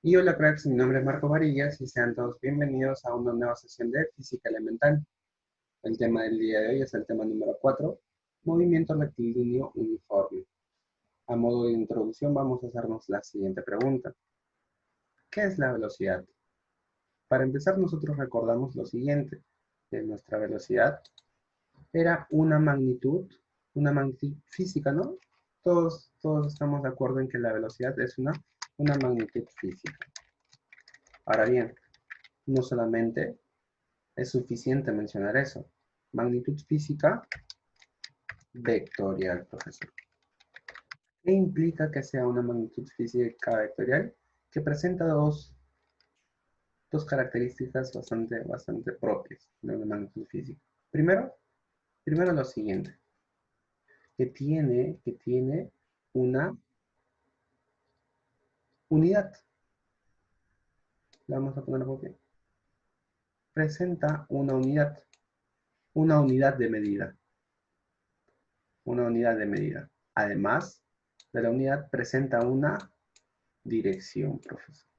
Y hola cracks, mi nombre es Marco Varillas y sean todos bienvenidos a una nueva sesión de Física Elemental. El tema del día de hoy es el tema número 4, movimiento rectilíneo uniforme. A modo de introducción vamos a hacernos la siguiente pregunta. ¿Qué es la velocidad? Para empezar nosotros recordamos lo siguiente, que nuestra velocidad era una magnitud física, ¿no? Todos estamos de acuerdo en que la velocidad es una magnitud física. Ahora bien, no solamente es suficiente mencionar eso. Magnitud física vectorial, profesor. ¿Qué implica que sea una magnitud física vectorial? Que presenta dos características bastante propias de una magnitud física. Primero lo siguiente, que tiene una unidad. Le vamos a poner aquí. Presenta una unidad de medida. Una unidad de medida. Además de la unidad, presenta una dirección, profesor.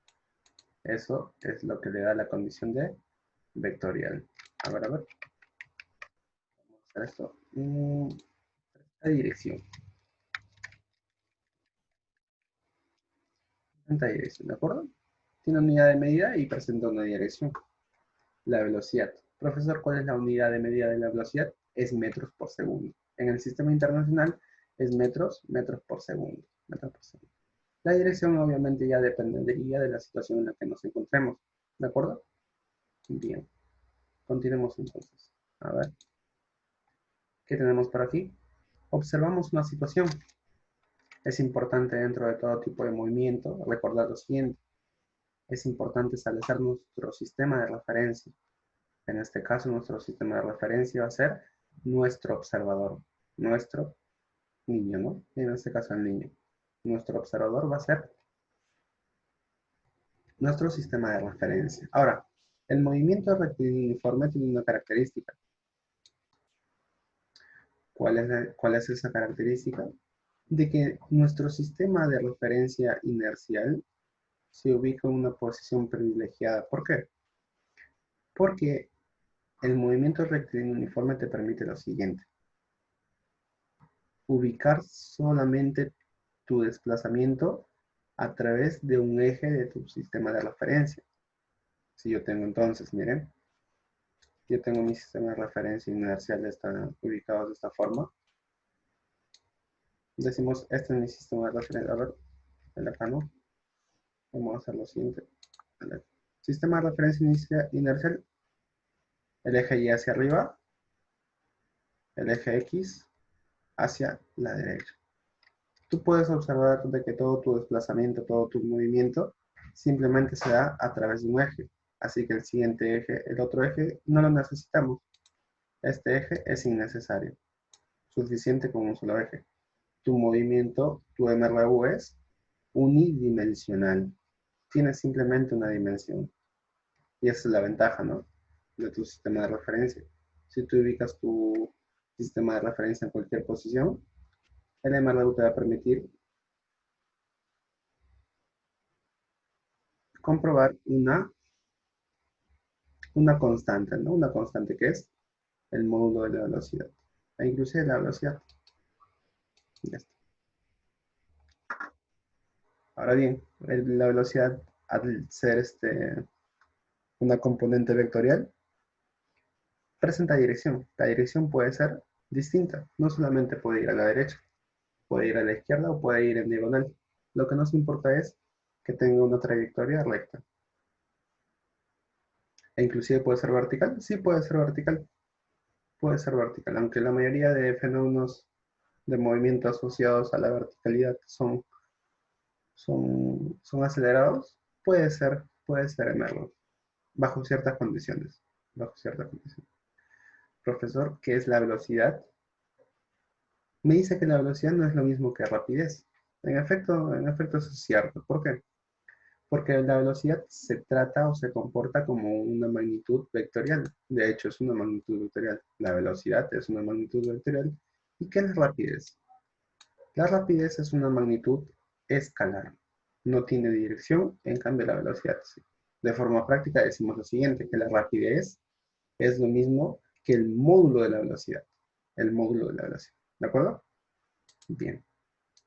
Eso es lo que le da la condición de vectorial. A ver. Vamos a hacer esto. La dirección. Presenta dirección, ¿de acuerdo? Tiene unidad de medida y presenta una dirección. La velocidad. Profesor, ¿cuál es la unidad de medida de la velocidad? Es metros por segundo. En el sistema internacional es metros por segundo. Metros por segundo. La dirección obviamente ya dependería de la situación en la que nos encontremos. ¿De acuerdo? Bien. Continuemos entonces. A ver. ¿Qué tenemos por aquí? Observamos una situación. Es importante dentro de todo tipo de movimiento recordar lo siguiente. Es importante establecer nuestro sistema de referencia. En este caso, nuestro sistema de referencia va a ser nuestro observador. Nuestro niño, ¿no? En este caso, el niño. Nuestro observador va a ser nuestro sistema de referencia. Ahora, el movimiento rectilíneo uniforme tiene una característica. ¿Cuál es esa característica? De que nuestro sistema de referencia inercial se ubica en una posición privilegiada. ¿Por qué? Porque el movimiento rectilíneo uniforme te permite lo siguiente. Ubicar solamente tu desplazamiento a través de un eje de tu sistema de referencia. Si yo tengo entonces, miren, yo tengo mi sistema de referencia inercial ubicado de esta forma. Decimos, este es mi sistema de referencia. A ver, el acá no. Vamos a hacer lo siguiente. Sistema de referencia inercial, el eje Y hacia arriba, el eje X hacia la derecha. Tú puedes observar de que todo tu desplazamiento, todo tu movimiento, simplemente se da a través de un eje. Así que el siguiente eje, el otro eje, no lo necesitamos. Este eje es innecesario. Suficiente con un solo eje. Tu movimiento, tu MRU es unidimensional. Tiene simplemente una dimensión. Y esa es la ventaja, ¿no? De tu sistema de referencia. Si tú ubicas tu sistema de referencia en cualquier posición, el MRU te va a permitir comprobar una constante, ¿no? Una constante que es el módulo de la velocidad. E inclusive la velocidad. Ya está. Ahora bien, la velocidad, al ser una componente vectorial, presenta dirección. La dirección puede ser distinta. No solamente puede ir a la derecha, puede ir a la izquierda o puede ir en diagonal. Lo que nos importa es que tenga una trayectoria recta. E inclusive puede ser vertical. Sí, puede ser vertical. Puede ser vertical, aunque la mayoría de fenómenos de movimiento asociados a la verticalidad son acelerados, puede ser en error, bajo ciertas condiciones. Bajo ciertas condiciones. Profesor, ¿qué es la velocidad? Me dice que la velocidad no es lo mismo que rapidez. En efecto eso es cierto. ¿Por qué? Porque la velocidad se trata o se comporta como una magnitud vectorial. De hecho, es una magnitud vectorial. La velocidad es una magnitud vectorial. ¿Y qué es la rapidez? La rapidez es una magnitud escalar. no tiene dirección, en cambio la velocidad sí. De forma práctica decimos lo siguiente, que la rapidez es lo mismo que el módulo de la velocidad. El módulo de la velocidad. ¿De acuerdo? Bien.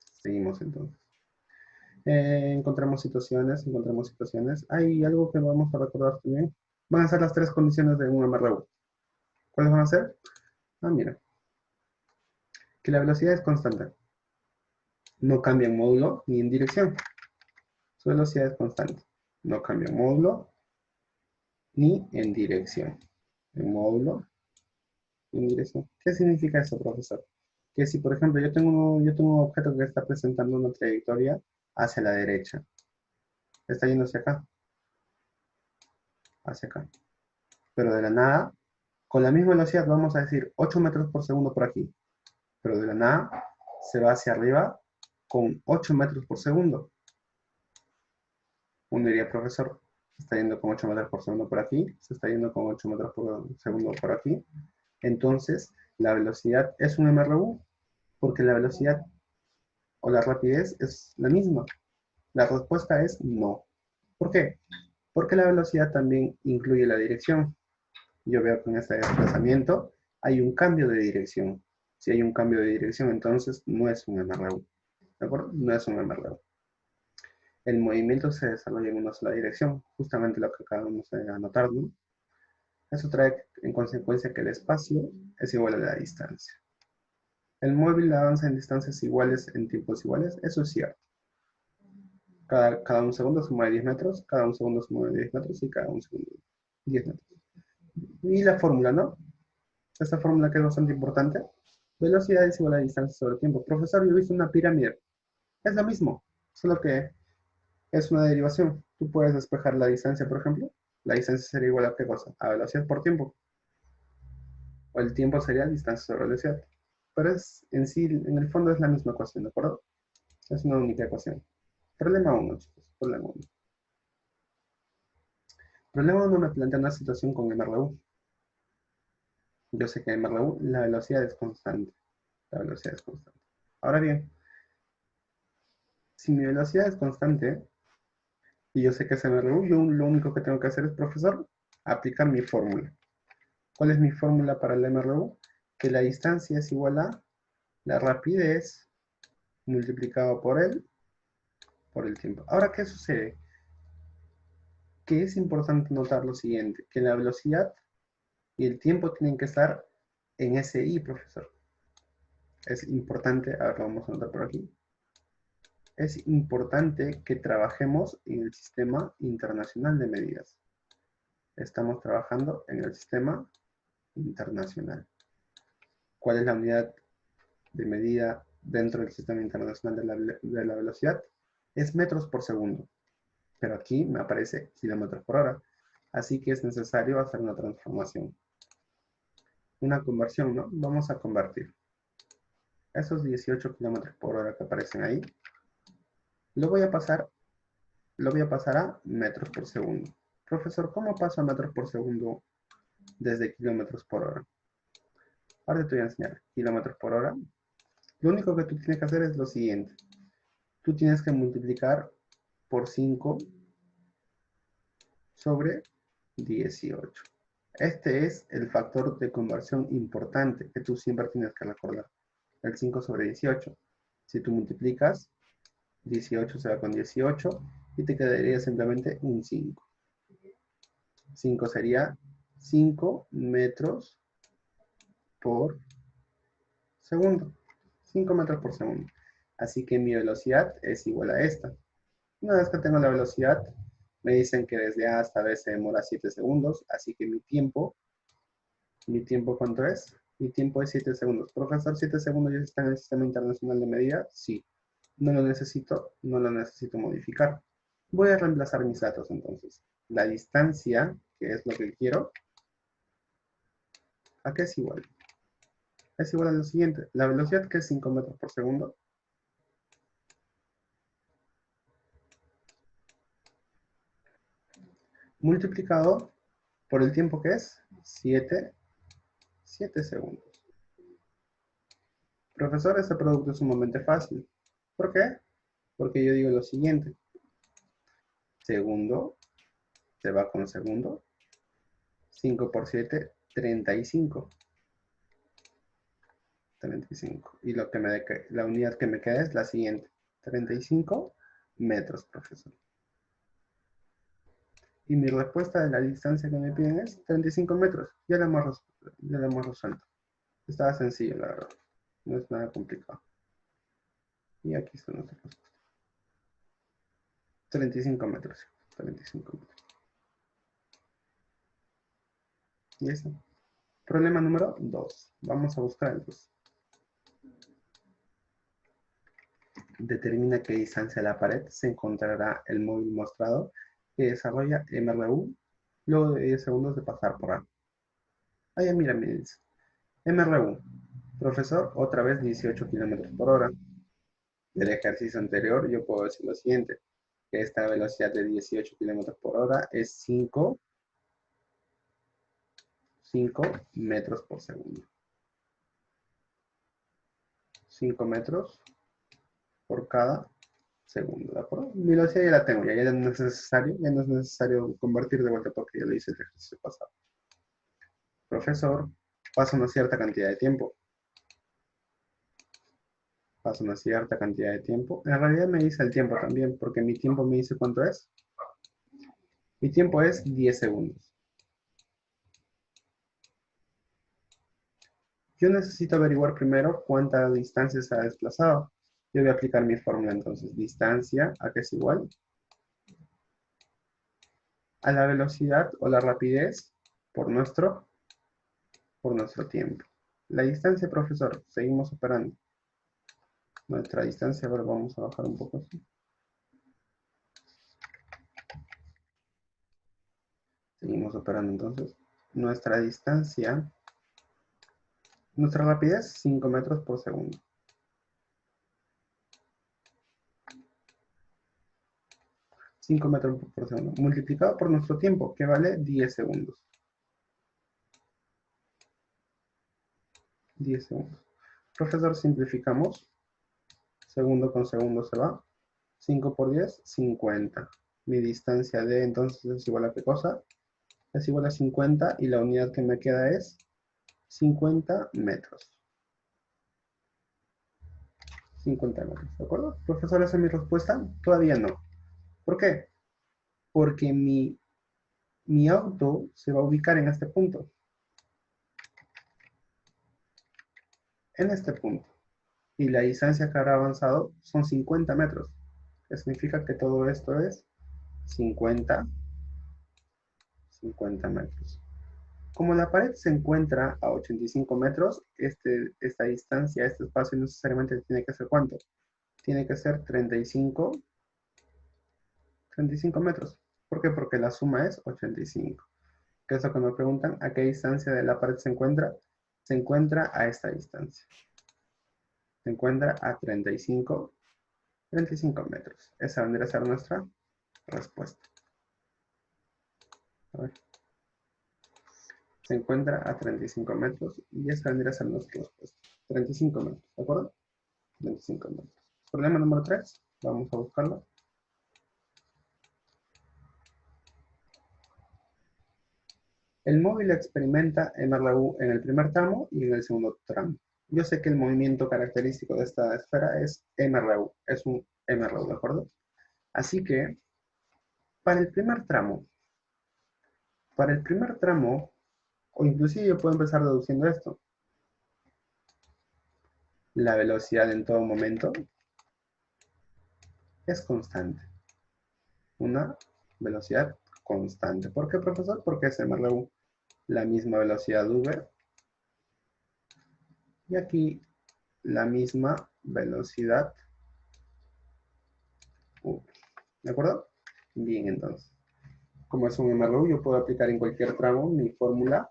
Seguimos entonces. Encontramos situaciones. Hay algo que vamos a recordar también. Van a ser las tres condiciones de un MRU. ¿Cuáles van a ser? Ah, mira. Que la velocidad es constante. No cambia en módulo ni en dirección. Su velocidad es constante. No cambia en módulo ni en dirección. En módulo ni en dirección. ¿Qué significa eso, profesor? Que si, por ejemplo, yo tengo un objeto que está presentando una trayectoria hacia la derecha. Está yendo hacia acá. Pero de la nada, con la misma velocidad, vamos a decir 8 metros por segundo por aquí. Pero de la nada, se va hacia arriba con 8 metros por segundo. Uno diría, profesor, se está yendo con 8 metros por segundo por aquí, se está yendo con 8 metros por segundo por aquí. Entonces, la velocidad es un MRU porque la velocidad o la rapidez es la misma. La respuesta es no. ¿Por qué? Porque la velocidad también incluye la dirección. Yo veo que en este desplazamiento hay un cambio de dirección. Si hay un cambio de dirección, entonces no es un MRU. ¿De acuerdo? No es un MRU. El movimiento se desarrolla en una sola dirección, justamente lo que acabamos de anotar, ¿no? Eso trae en consecuencia que el espacio es igual a la distancia. El móvil avanza en distancias iguales en tiempos iguales, eso es cierto. Cada un segundo se mueve 10 metros, cada un segundo se mueve 10 metros y cada un segundo 10 metros. Y la fórmula, ¿no? Esta fórmula que es bastante importante. Velocidad es igual a distancia sobre tiempo. Profesor, yo he visto una pirámide. Es lo mismo, solo que es una derivación. Tú puedes despejar la distancia, por ejemplo. La distancia sería igual a qué cosa? A velocidad por tiempo. O el tiempo sería distancia sobre velocidad. Pero es en sí, en el fondo es la misma ecuación, ¿de acuerdo? Es una única ecuación. Problema 1, chicos. Problema 1. Problema 1 me plantea una situación con MRU. Yo sé que en MRU la velocidad es constante. La velocidad es constante. Ahora bien, si mi velocidad es constante, y yo sé que es MRU, yo lo único que tengo que hacer es, profesor, aplicar mi fórmula. ¿Cuál es mi fórmula para el MRU? Que la distancia es igual a la rapidez multiplicado por el tiempo. Ahora, ¿qué sucede? Que es importante notar lo siguiente, que la velocidad y el tiempo tienen que estar en SI, profesor. Es importante, ahora lo vamos a notar por aquí, es importante que trabajemos en el sistema internacional de medidas. Estamos trabajando en el sistema internacional. ¿Cuál es la unidad de medida dentro del sistema internacional de la velocidad? Es metros por segundo. Pero aquí me aparece kilómetros por hora. Así que es necesario hacer una transformación. Una conversión, ¿no? Vamos a convertir esos 18 kilómetros por hora que aparecen ahí. Lo voy a pasar a metros por segundo. Profesor, ¿cómo paso a metros por segundo desde kilómetros por hora? Ahora te voy a enseñar. Kilómetros por hora. Lo único que tú tienes que hacer es lo siguiente. Tú tienes que multiplicar por 5 sobre 18. Este es el factor de conversión importante que tú siempre tienes que recordar. El 5 sobre 18. Si tú multiplicas, 18 se va con 18 y te quedaría simplemente un 5. 5 sería 5 metros por segundo. 5 metros por segundo. Así que mi velocidad es igual a esta. Una vez que tengo la velocidad, me dicen que desde A hasta B se demora 7 segundos, así que mi tiempo ¿cuánto es? Mi tiempo es 7 segundos. Profesor, 7 segundos ya está en el sistema internacional de medida. Sí. No lo necesito modificar. Voy a reemplazar mis datos entonces. La distancia, que es lo que quiero, ¿a qué es igual? Es igual a lo siguiente. La velocidad, que es 5 metros por segundo, multiplicado por el tiempo, que es 7 segundos. Profesor, este producto es sumamente fácil. ¿Por qué? Porque yo digo lo siguiente. segundo, se va con segundo. 5 por 7, 35. 35. Y la unidad que me queda es la siguiente. 35 metros, profesor. Y mi respuesta de la distancia que me piden es 35 metros. Ya la hemos resuelto. Estaba sencillo, la verdad. No es nada complicado. Y aquí está nuestra respuesta. 35 metros. 35 metros. Y eso. Problema número 2. Vamos a buscar el 2. Determina qué distancia de la pared se encontrará el móvil mostrado que desarrolla MRU luego de 10 segundos de pasar por A. Ahí mira, me dice. MRU. Profesor, otra vez 18 kilómetros por hora. Del ejercicio anterior yo puedo decir lo siguiente, que esta velocidad de 18 kilómetros por hora es 5 metros por segundo. 5 metros por cada segundo, ¿de acuerdo? Mi velocidad ya la tengo, ya no es necesario convertir de vuelta porque ya lo hice el ejercicio pasado. Profesor, pasa una cierta cantidad de tiempo. Pasa una cierta cantidad de tiempo. En realidad me dice el tiempo también, porque mi tiempo me dice cuánto es. Mi tiempo es 10 segundos. Yo necesito averiguar primero cuánta distancia se ha desplazado. Yo voy a aplicar mi fórmula entonces. Distancia, ¿a qué es igual? A la velocidad o la rapidez por nuestro tiempo. La distancia, profesor, seguimos operando. Nuestra distancia, a ver, vamos a bajar un poco así. Seguimos operando entonces. Nuestra distancia, nuestra rapidez, 5 metros por segundo. 5 metros por segundo, multiplicado por nuestro tiempo, que vale 10 segundos. 10 segundos. Profesor, simplificamos. Segundo con segundo se va. 5 por 10, 50. Mi distancia de entonces es igual a ¿qué cosa? Es igual a 50 y la unidad que me queda es 50 metros. 50 metros, ¿de acuerdo? Profesor, ¿esa es mi respuesta? Todavía no. ¿Por qué? Porque mi auto se va a ubicar en este punto. En este punto. Y la distancia que habrá avanzado son 50 metros. Que significa que todo esto es 50 metros. Como la pared se encuentra a 85 metros, esta distancia, este espacio necesariamente tiene que ser ¿cuánto? Tiene que ser 35 metros. ¿Por qué? Porque la suma es 85. ¿Qué es lo que me preguntan? ¿A qué distancia de la pared se encuentra? Se encuentra a esta distancia. Se encuentra a 35 metros. Esa vendría a ser nuestra respuesta. A ver. Se encuentra a 35 metros y esa vendría a ser nuestra respuesta. 35 metros, ¿de acuerdo? 35 metros. Problema número 3. Vamos a buscarlo. El móvil experimenta MRU en el primer tramo y en el segundo tramo. Yo sé que el movimiento característico de esta esfera es MRU, es un MRU, ¿de acuerdo? Así que, para el primer tramo, o inclusive yo puedo empezar deduciendo esto, la velocidad en todo momento es constante. Una velocidad constante. ¿Por qué, profesor? Porque es MRU, la misma velocidad V, y aquí la misma velocidad V. ¿De acuerdo? Bien, entonces. Como es un MRU, yo puedo aplicar en cualquier tramo mi fórmula.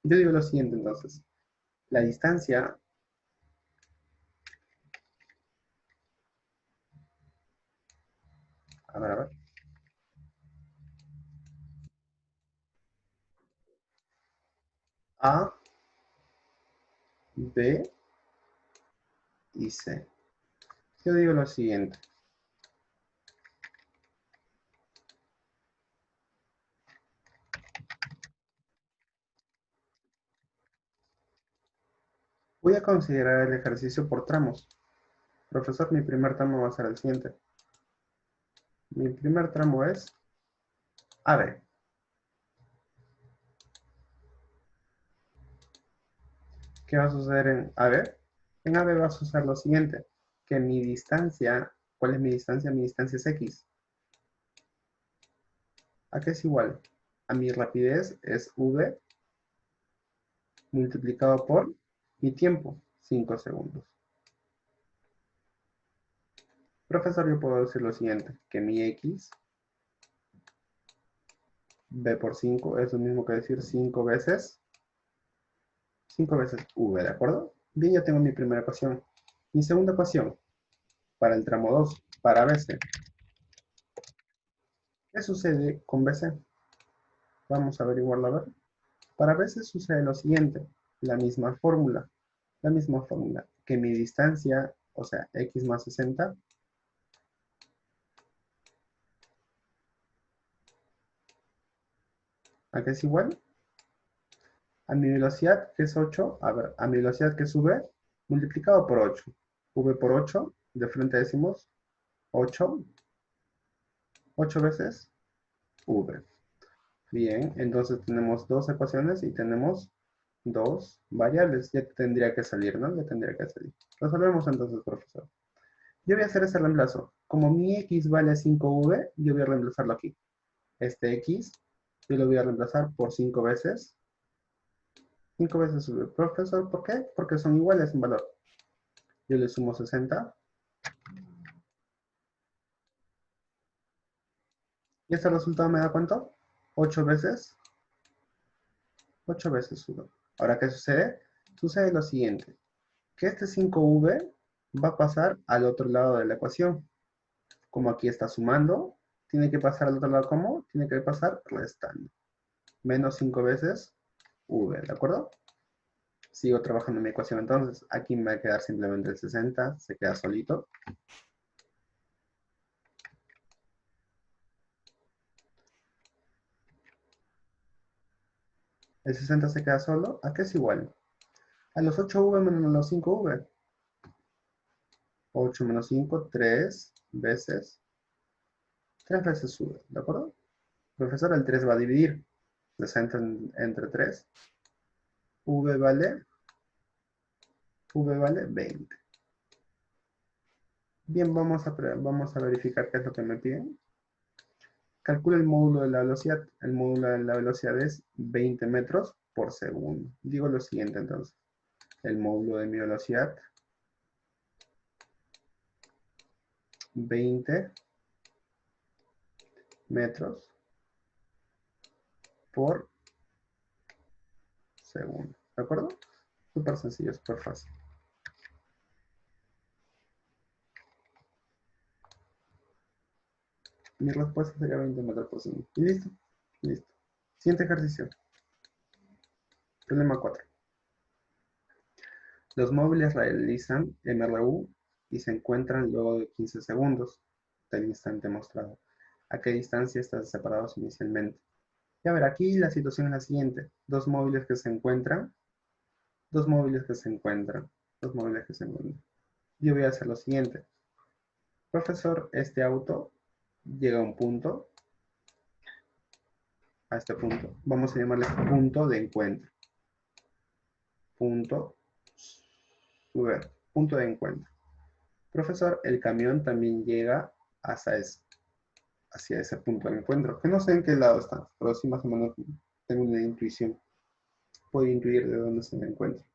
Yo digo lo siguiente, entonces. La distancia a ver. A, B y C. Yo digo lo siguiente. Voy a considerar el ejercicio por tramos. Profesor, mi primer tramo va a ser el siguiente. Mi primer tramo es AB. ¿Qué va a suceder en AB? En AB va a suceder lo siguiente, que mi distancia, ¿cuál es mi distancia? Mi distancia es X. ¿A qué es igual? A mi rapidez es V multiplicado por mi tiempo, 5 segundos. Profesor, yo puedo decir lo siguiente, que mi X, V por 5, es lo mismo que decir 5 veces V, ¿de acuerdo? Bien, ya tengo mi primera ecuación. Mi segunda ecuación, para el tramo 2, para BC. ¿Qué sucede con BC? Vamos a averiguarlo a ver. Para BC sucede lo siguiente, la misma fórmula, que mi distancia, o sea, X más 60, ¿a qué es igual? A mi velocidad, que es 8, a ver, a mi velocidad que es V, multiplicado por 8. V por 8, de frente decimos 8, 8 veces V. Bien, entonces tenemos dos ecuaciones y tenemos dos variables. Ya tendría que salir, ¿no? Ya tendría que salir. Resolvemos entonces, profesor. Yo voy a hacer ese reemplazo. Como mi X vale 5V, yo voy a reemplazarlo aquí. Este X, yo lo voy a reemplazar por 5 veces. 5 veces V. Profesor, ¿por qué? Porque son iguales en valor. Yo le sumo 60. ¿Y este resultado me da cuánto? 8 veces. 8 veces 1. Ahora, ¿qué sucede? Sucede lo siguiente. Que este 5V va a pasar al otro lado de la ecuación. Como aquí está sumando, tiene que pasar al otro lado como, tiene que pasar restando. Menos 5 veces V, ¿de acuerdo? Sigo trabajando en mi ecuación entonces. Aquí me va a quedar simplemente el 60, se queda solito. El 60 se queda solo. ¿A qué es igual? A los 8V menos los 5V. 8 menos 5, 3 veces V, ¿de acuerdo? Profesor, el 3 va a dividir 60 entre 3. V vale 20. Bien, vamos a verificar qué es lo que me piden. Calcula el módulo de la velocidad. El módulo de la velocidad es 20 metros por segundo. Digo lo siguiente entonces. El módulo de mi velocidad, 20 metros por segundo. ¿De acuerdo? Súper sencillo, súper fácil. Mi respuesta sería 20 metros por segundo. ¿Y listo? Listo. Siguiente ejercicio. Problema 4. Los móviles realizan MRU y se encuentran luego de 15 segundos del instante mostrado. ¿A qué distancia están separados inicialmente? Y a ver, aquí la situación es la siguiente. Dos móviles que se encuentran, dos móviles que se encuentran, dos móviles que se encuentran. Yo voy a hacer lo siguiente. Profesor, este auto llega a un punto, a este punto. Vamos a llamarle punto de encuentro. Punto, subir, punto de encuentro. Profesor, el camión también llega hasta hacia ese punto de encuentro, que no sé en qué lado está, pero sí más o menos tengo una intuición. Puedo intuir de dónde se encuentra.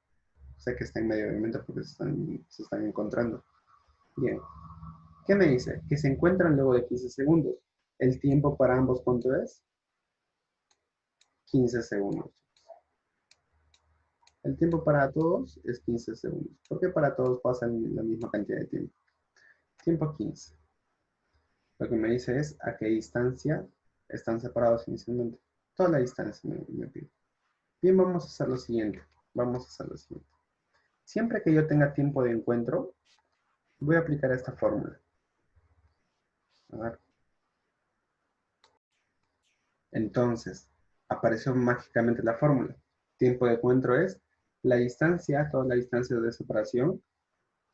Sé que está en medio obviamente porque se están encontrando. Bien. ¿Qué me dice? Que se encuentran luego de 15 segundos. ¿El tiempo para ambos cuánto es? 15 segundos. El tiempo para todos es 15 segundos. ¿Por qué para todos pasan la misma cantidad de tiempo? Tiempo 15. Lo que me dice es a qué distancia están separados inicialmente. Toda la distancia me pide. Bien, vamos a hacer lo siguiente. Vamos a hacer lo siguiente. Siempre que yo tenga tiempo de encuentro, voy a aplicar esta fórmula. A ver. Entonces, apareció mágicamente la fórmula. Tiempo de encuentro es La distancia, toda la distancia de separación,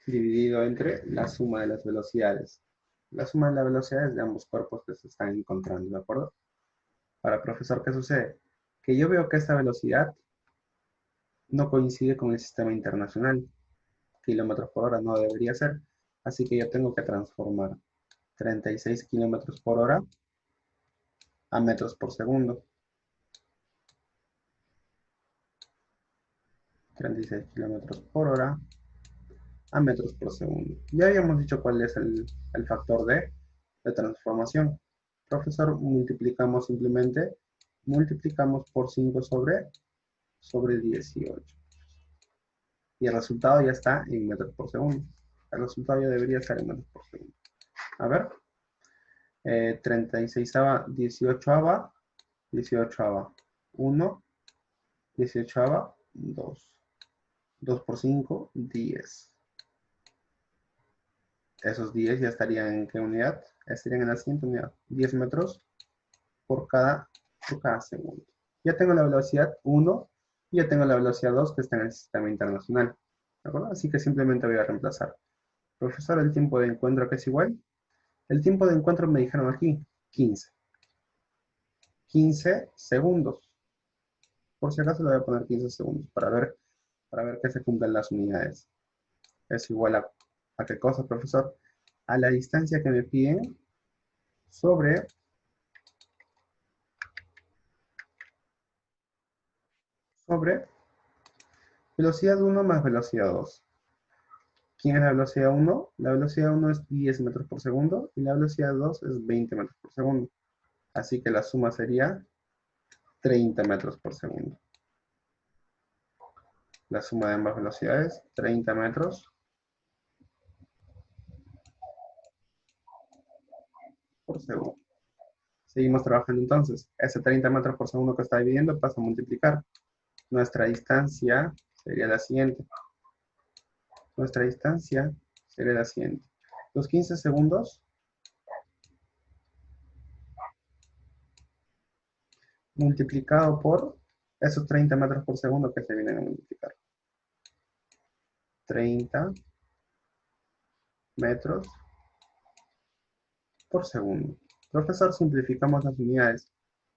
dividido entre la suma de las velocidades. La suma de las velocidades de ambos cuerpos que se están encontrando, ¿de acuerdo? Ahora, profesor, ¿qué sucede? Que yo veo que esta velocidad no coincide con el sistema internacional. Kilómetros por hora no debería ser. Así que yo tengo que transformar 36 kilómetros por hora a metros por segundo. 36 kilómetros por hora a metros por segundo. Ya habíamos dicho cuál es el factor de transformación. Profesor, multiplicamos simplemente, multiplicamos por 5 sobre 18. Y el resultado ya está en metros por segundo. El resultado ya debería estar en metros por segundo. A ver, 36ava, 18ava, 18ava, 1, 18ava, 2. 2 por 5, 10. Esos 10 ya estarían en qué unidad? Estarían en la siguiente unidad. 10 metros por cada segundo. Ya tengo la velocidad 1 y ya tengo la velocidad 2 que está en el sistema internacional. ¿De acuerdo? Así que simplemente voy a reemplazar. Profesor, el tiempo de encuentro que es igual. El tiempo de encuentro me dijeron aquí 15. 15 segundos. Por si acaso le voy a poner 15 segundos para ver que se cumplan las unidades. Es igual ¿a qué cosa, profesor? A la distancia que me piden sobre velocidad 1 más velocidad 2. ¿Quién es la velocidad 1? La velocidad 1 es 10 metros por segundo y la velocidad 2 es 20 metros por segundo. Así que la suma sería 30 metros por segundo. La suma de ambas velocidades, 30 metros por segundo. Seguimos trabajando entonces. Ese 30 metros por segundo que está dividiendo pasa a multiplicar. Nuestra distancia sería la siguiente. Nuestra distancia sería la siguiente. Los 15 segundos multiplicado por esos 30 metros por segundo que se vienen a multiplicar. 30 metros por segundo. Profesor, simplificamos las unidades.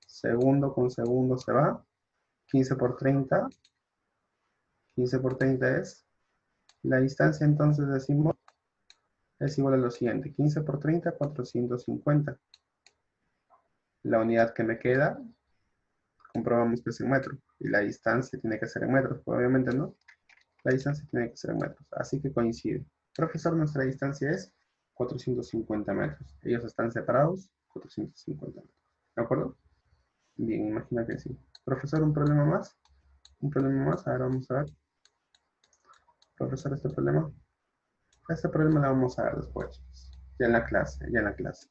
Segundo con segundo se va. 15 por 30. 15 por 30 es. La distancia entonces decimos es igual a lo siguiente. 15 por 30, 450. La unidad que me queda, comprobamos que es en metros. Y la distancia tiene que ser en metros. Obviamente no. La distancia tiene que ser en metros. Así que coincide. Profesor, nuestra distancia es 450 metros. Ellos están separados, 450 metros. ¿De acuerdo? Bien, imagina que sí. Profesor, ¿un problema más? ¿Un problema más? Ahora vamos a ver. Profesor, ¿este problema? Este problema lo vamos a ver después, chicos. Ya en la clase.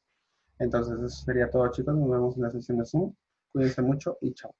Entonces, eso sería todo, chicos. Nos vemos en la sesión de Zoom. Cuídense mucho y chao.